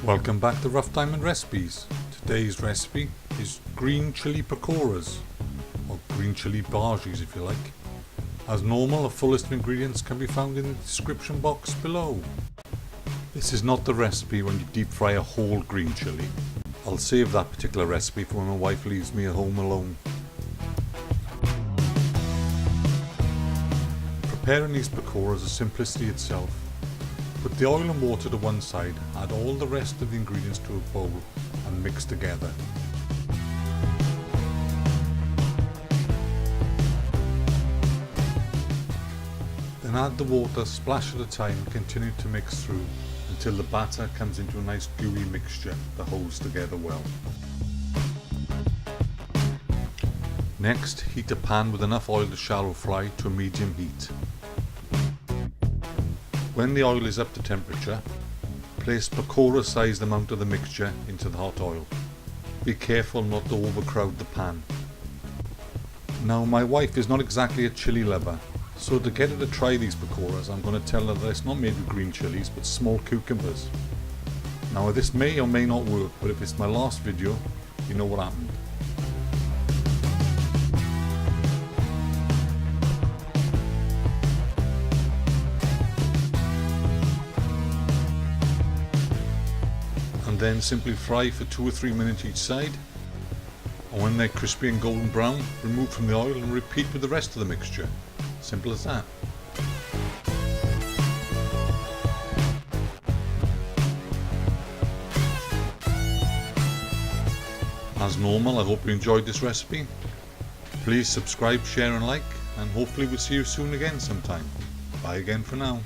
Welcome back to Rough Diamond Recipes. Today's recipe is green chili pakoras, or green chili bhajis if you like. As normal, a full list of ingredients can be found in the description box below. This is not the recipe when you deep fry a whole green chili. I'll save that particular recipe for when my wife leaves me at home alone. Preparing these pakoras is simplicity itself. Put the oil and water to one side, add all the rest of the ingredients to a bowl and mix together. Then add the water splash at a time and continue to mix through until the batter comes into a nice gooey mixture that holds together well. Next, heat a pan with enough oil to shallow fry to a medium heat. When the oil is up to temperature, place pakora sized amount of the mixture into the hot oil. Be careful not to overcrowd the pan. Now my wife is not exactly a chili lover, so to get her to try these pakoras I'm going to tell her that it's not made with green chilies but small cucumbers. Now this may or may not work, but if it's my last video, you know what happened. And then simply fry for 2 or 3 minutes each side, and when they're crispy and golden brown, remove from the oil and repeat with the rest of the mixture. Simple as that. As normal, I hope you enjoyed this recipe. Please subscribe, share and like, and hopefully we'll see you soon again sometime. Bye again for now.